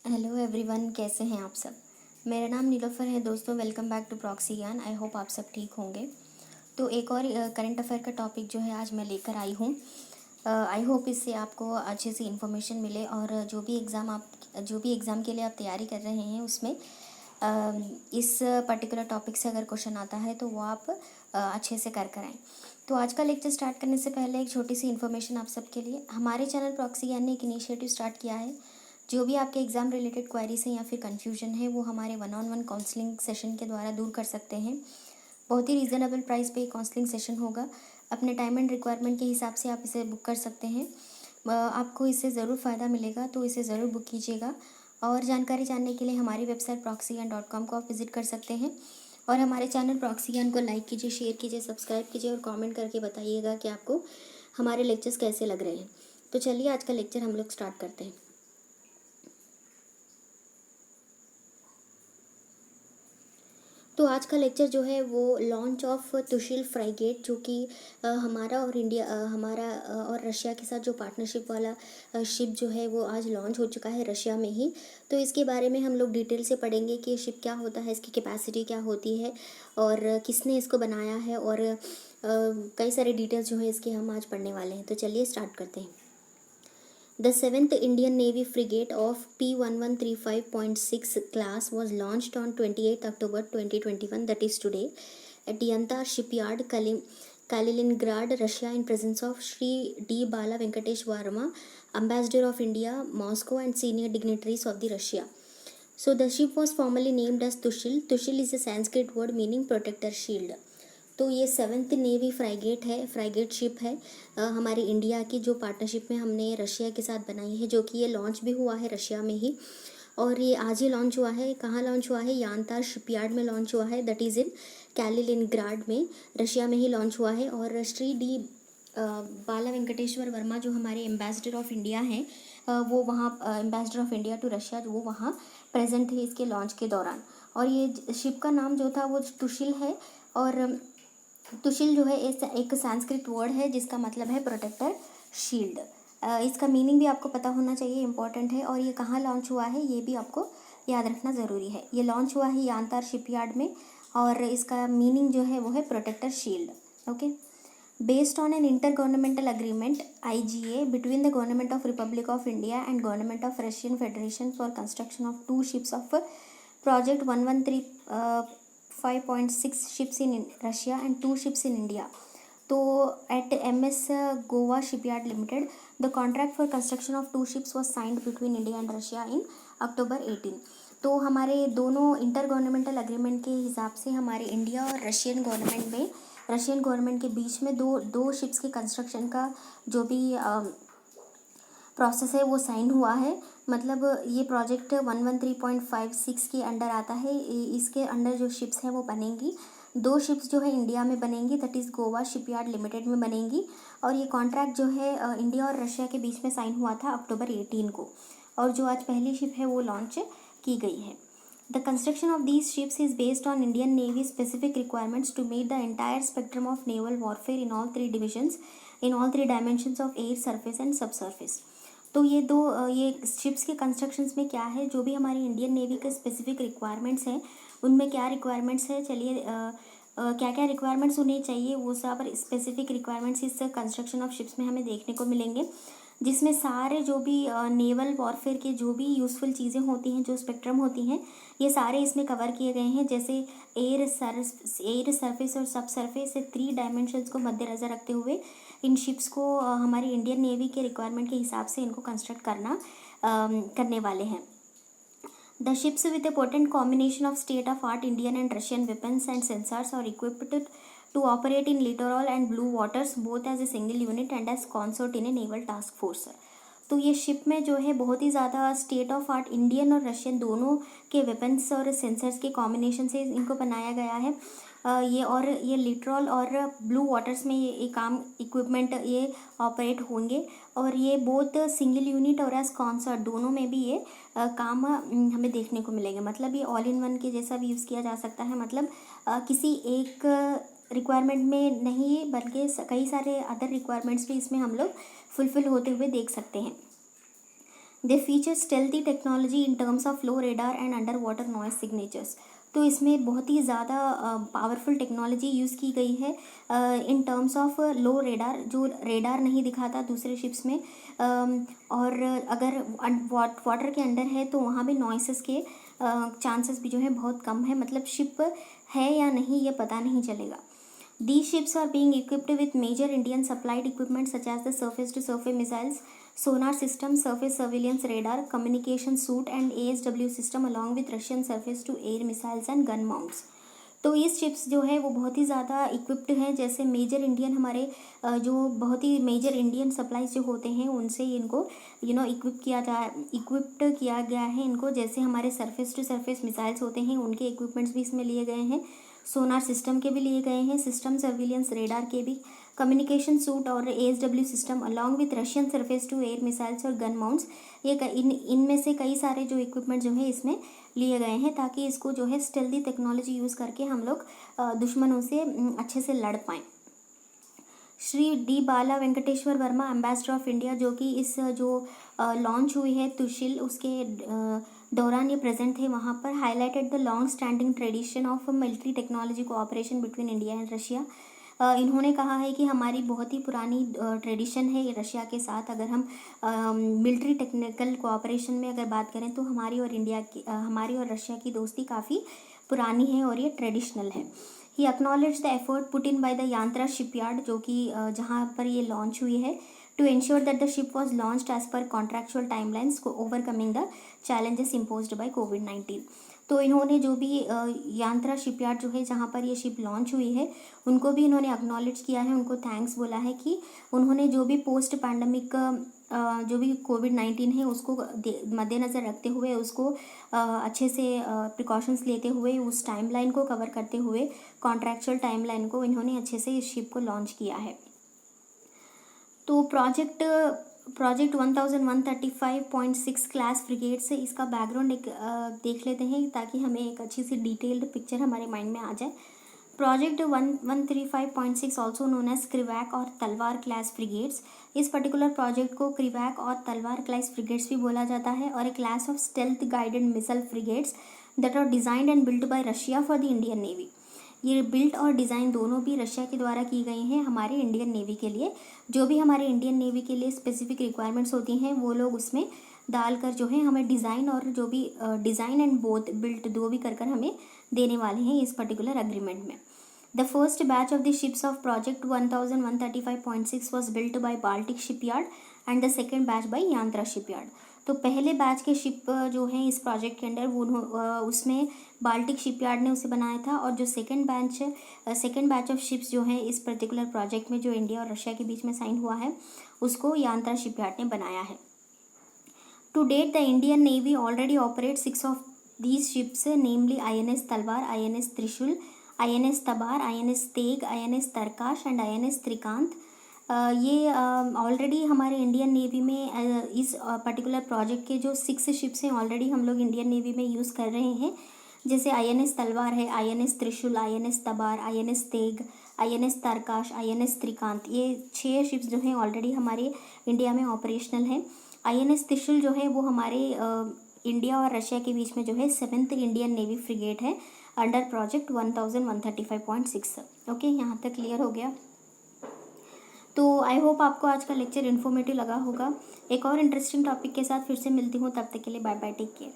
Hello everyone, कैसे हैं आप सब। मेरा नाम नीलोफर है दोस्तों। वेलकम बैक टू प्रॉक्सी ज्ञान। आई होप आप सब ठीक होंगे। तो एक और करंट अफेयर का टॉपिक जो है आज मैं लेकर आई हूँ। आई होप इससे आपको अच्छे से इन्फॉर्मेशन मिले और जो भी एग्ज़ाम के लिए आप तैयारी कर रहे हैं उसमें इस पर्टिकुलर टॉपिक से अगर क्वेश्चन आता है तो वो आप अच्छे से कर आएँ। तो आज का लेक्चर स्टार्ट करने से पहले एक छोटी सी इन्फॉर्मेशन आप सबके लिए। हमारे चैनल प्रॉक्सी ज्ञान ने एक इनिशिएटिव स्टार्ट किया है। जो भी आपके एग्ज़ाम रिलेटेड क्वेरीज हैं या फिर कन्फ्यूजन है वो हमारे 1-on-1 काउंसलिंग सेशन के द्वारा दूर कर सकते हैं। बहुत ही रीज़नेबल प्राइस पे काउंसलिंग सेशन होगा। अपने टाइम एंड रिक्वायरमेंट के हिसाब से आप इसे बुक कर सकते हैं। आपको इससे ज़रूर फ़ायदा मिलेगा, तो इसे ज़रूर बुक कीजिएगा। और जानकारी जानने के लिए हमारी वेबसाइट proxygan.com को आप विज़िट कर सकते हैं। और हमारे चैनल प्रॉक्सी ज्ञान को लाइक कीजिए, शेयर कीजिए, सब्सक्राइब कीजिए और कमेंट करके बताइएगा कि आपको हमारे लेक्चर्स कैसे लग रहे हैं। तो चलिए आज का लेक्चर हम लोग स्टार्ट करते हैं। तो आज का लेक्चर जो है वो लॉन्च ऑफ तुशिल फ्राइगेट, जो कि हमारा और रशिया के साथ जो पार्टनरशिप वाला शिप जो है वो आज लॉन्च हो चुका है रशिया में ही। तो इसके बारे में हम लोग डिटेल से पढ़ेंगे कि ये शिप क्या होता है, इसकी कैपेसिटी क्या होती है और किसने इसको बनाया है, और कई सारे डिटेल्स जो है इसके हम आज पढ़ने वाले हैं। तो चलिए स्टार्ट करते हैं। The 7th Indian Navy frigate of P1135.6 class was launched on 28 October 2021, that is today, at Yantar Shipyard, Kaliningrad, Russia, in presence of Shri D. Bala Venkatesh Varma, Ambassador of India, Moscow, and senior dignitaries of the Russia. So the ship was formally named as Tushil. Tushil is a Sanskrit word meaning protector shield. तो ये 7th navy फ्राइगेट ship है हमारी India की, जो partnership में हमने Russia के साथ बनाई है, जो कि ये लॉन्च भी हुआ है रशिया में ही। और ये आज ही लॉन्च हुआ है। कहाँ लॉन्च हुआ है? यानतार शिपयार्ड में लॉन्च हुआ है, दैट इज़ इन कैलिनिनग्राड में, रशिया में ही लॉन्च हुआ है। और श्री डी बाला वेंकटेश्वर वर्मा जो हमारे एम्बेसडर ऑफ इंडिया हैं, वो वहाँ ambassador of India to Russia, वो वहाँ प्रेजेंट थे इसके लॉन्च के दौरान। और ये शिप का नाम जो था वो तुशिल है। और तुशिल जो है एक संस्कृत वर्ड है जिसका मतलब है प्रोटेक्टर शील्ड। इसका मीनिंग भी आपको पता होना चाहिए, इंपॉर्टेंट है। और ये कहाँ लॉन्च हुआ है ये भी आपको याद रखना ज़रूरी है। ये लॉन्च हुआ है यानतार शिपयार्ड में और इसका मीनिंग जो है वो है protector shield. Okay. Based on an intergovernmental agreement (IGA) between the Government of Republic of India and Government of Russian Federation for construction of two ships of Project 1135.6 ships in Russia and two ships in India. So at MS Goa Shipyard Limited, the contract for construction of two ships was signed between India and Russia in October 18. तो हमारे दोनों inter governmental agreement के हिसाब से हमारे India और Russian government के बीच में दो शिप्स के कंस्ट्रक्शन का जो भी प्रोसेस है वो साइन हुआ है। मतलब ये प्रोजेक्ट 113.56 के अंडर आता है। इसके अंडर जो शिप्स हैं वो बनेंगी। दो शिप्स जो है इंडिया में बनेंगी, that is Goa shipyard limited में बनेंगी। और ये कॉन्ट्रैक्ट जो है इंडिया और रशिया के बीच में साइन हुआ था अक्टूबर 18 को। और जो आज पहली शिप है वो लॉन्च की गई है। The construction of these ships is based on Indian Navy specific requirements to meet the entire spectrum of naval warfare in all three dimensions of air, surface and subsurface. तो ये ships के constructions में क्या है, जो भी हमारी Indian navy के स्पेसिफिक रिक्वायरमेंट्स हैं उनमें क्या रिक्वायरमेंट्स है, चलिए क्या क्या रिक्वायरमेंट्स उन्हें चाहिए वो सब स्पेसिफिक रिक्वायरमेंट्स इस कंस्ट्रक्शन ऑफ शिप्स में हमें देखने को मिलेंगे। जिसमें सारे जो भी नेवल वॉरफेयर के जो भी यूज़फुल चीज़ें होती हैं, जो स्पेक्ट्रम होती हैं, ये सारे इसमें कवर किए गए हैं। जैसे एयर सरफेस और सब सरफेस से 3 डायमेंशंस को मद्देनज़र रखते हुए इन शिप्स को हमारी इंडियन नेवी के रिक्वायरमेंट के हिसाब से इनको कंस्ट्रक्ट करने वाले हैं। The ships with a potent combination of state-of-art Indian and Russian weapons and sensors are equipped to operate in littoral and blue waters both as a single unit and as consort in a naval task force. तो ये ship में जो है बहुत ही ज़्यादा state of art Indian और Russian दोनों के वेपन्स और सेंसर्स के कॉम्बिनेशन से इनको बनाया गया है। ये लिटरल और ब्लू वाटर्स में ये काम इक्विपमेंट ये ऑपरेट होंगे। और ये बोथ सिंगल यूनिट और एज कॉन्सर्ट दोनों में भी ये काम हमें देखने को मिलेंगे। मतलब ये ऑल इन वन के जैसा भी यूज़ किया जा सकता है। मतलब किसी एक रिक्वायरमेंट में नहीं बल्कि कई सारे अदर रिक्वायरमेंट्स भी इसमें हम लोग फुलफ़िल होते हुए देख सकते हैं। They feature stealthy technology in terms of low radar and under water noise signatures. तो इसमें बहुत ही ज़्यादा पावरफुल टेक्नोलॉजी यूज़ की गई है इन टर्म्स ऑफ लो रेडार, जो रेडार नहीं दिखाता दूसरे शिप्स में, और अगर वाटर के अंडर है तो वहाँ भी नॉइसेस के चांसेस भी जो है बहुत कम है, मतलब शिप है या नहीं ये पता नहीं चलेगा। These ships are being equipped with major Indian supplied equipment such as the surface-to-surface missiles, sonar system, surface surveillance radar, communication suite and ASW system along with Russian surface-to-air missiles and gun mounts। तो ये ships जो है वो बहुत ही ज़्यादा equipped हैं, जैसे major Indian हमारे जो बहुत ही मेजर इंडियन सप्लाईज जो होते हैं उनसे इनको इक्विप्ड किया गया है इनको, जैसे हमारे सरफेस टू सरफेस मिसाइल्स होते हैं उनके इक्विपमेंट्स भी इसमें लिए गए हैं, सोनार सिस्टम के भी लिए गए हैं, सिस्टम सर्विलियंस रेडार के भी, कम्युनिकेशन सूट और ASW system along with Russian surface to air missiles और गन माउंट्स। ये इनमें से कई सारे जो इक्विपमेंट जो है इसमें लिए गए हैं ताकि इसको जो है स्टेल्दी टेक्नोलॉजी यूज़ करके हम लोग दुश्मनों से अच्छे से लड़ पाएँ। Shri D Bala Venkateshwar Varma, ambassador of India, जो कि इस जो लॉन्च हुई है तुशिल उसके दौरान ये प्रेजेंट थे वहाँ पर, highlighted the long standing tradition of military technology cooperation between India and Russia. इन्होंने कहा है कि हमारी बहुत ही पुरानी ट्रेडिशन है रशिया के साथ, अगर हम मिलिट्री टेक्निकल कोऑपरेशन में अगर बात करें तो हमारी और रशिया की दोस्ती काफ़ी पुरानी है और ये ट्रेडिशनल है। He acknowledge the effort put in by the Yantar shipyard, जो कि जहाँ पर ये लॉन्च हुई है, to ensure that the ship was launched as per contractual timelines overcoming the challenges imposed by कोविड-19। तो इन्होंने जो भी यांत्रा शिपयार्ड जो है जहाँ पर ये शिप लॉन्च हुई है उनको भी इन्होंने एक्नॉलेज किया है, उनको थैंक्स बोला है कि उन्होंने जो भी पोस्ट पैंडमिक जो भी कोविड-19 है उसको मद्देनज़र रखते हुए उसको अच्छे से प्रिकॉशंस लेते हुए उस टाइमलाइन को कवर करते हुए कॉन्ट्रैक्चुअल टाइमलाइन को इन्होंने अच्छे से इस शिप को लॉन्च किया है। तो प्रोजेक्ट 1135.6 क्लास फ्रिगेट्स, इसका बैकग्राउंड एक देख लेते हैं ताकि हमें एक अच्छी सी डिटेल्ड पिक्चर हमारे माइंड में आ जाए। प्रोजेक्ट 1135.6 ऑल्सो नोन एज क्रिवैक और तलवार क्लास फ्रिगेट्स, इस पर्टिकुलर प्रोजेक्ट को क्रिवैक और तलवार क्लास फ्रिगेट्स भी बोला जाता है, और a class of stealth guided missile frigates that are designed and built by Russia for the Indian Navy. ये बिल्ट और डिज़ाइन दोनों भी रशिया के द्वारा की गई हैं हमारे इंडियन नेवी के लिए। जो भी हमारे इंडियन नेवी के लिए स्पेसिफिक रिक्वायरमेंट्स होती हैं वो लोग उसमें डालकर जो है हमें डिज़ाइन और जो भी डिज़ाइन एंड बोथ बिल्ट दो भी कर हमें देने वाले हैं इस पर्टिकुलर अग्रीमेंट में। The first batch of the ships of project 1135.6 was built by Baltic shipyard and the second batch by Yantar shipyard. तो पहले बैच के शिप जो हैं इस प्रोजेक्ट के अंडर वो उसमें बाल्टिक शिपयार्ड ने उसे बनाया था, और जो सेकेंड बैच ऑफ शिप्स जो हैं इस पर्टिकुलर प्रोजेक्ट में जो इंडिया और रशिया के बीच में साइन हुआ है उसको यांत्रा शिपयार्ड ने बनाया है। To date the Indian Navy already operate 6 of these ships, namely INS Talwar, INS Trishul, INS Tabar, INS Teg, INS Tarkash and INS Trikand. ये ऑलरेडी हमारे इंडियन नेवी में इस पर्टिकुलर प्रोजेक्ट के जो 6 शिप्स हैं ऑलरेडी हम लोग इंडियन नेवी में यूज़ कर रहे हैं, जैसे INS तलवार है, INS Trishul, INS Tabar, INS Teg, INS तरकाश, INS Trikand, ये 6 शिप्स जो हैं ऑलरेडी हमारे इंडिया में ऑपरेशनल हैं। INS त्रिशूल जो है वो हमारे इंडिया और रशिया के बीच में जो है 7th इंडियन नेवी फ्रिगेट है अंडर प्रोजेक्ट 1135.6। ओके, यहाँ तक क्लियर हो गया। तो आई होप आपको आज का लेक्चर इन्फॉर्मेटिव लगा होगा। एक और इंटरेस्टिंग टॉपिक के साथ फिर से मिलती हूँ, तब तक के लिए बाय बाय, टेक केयर।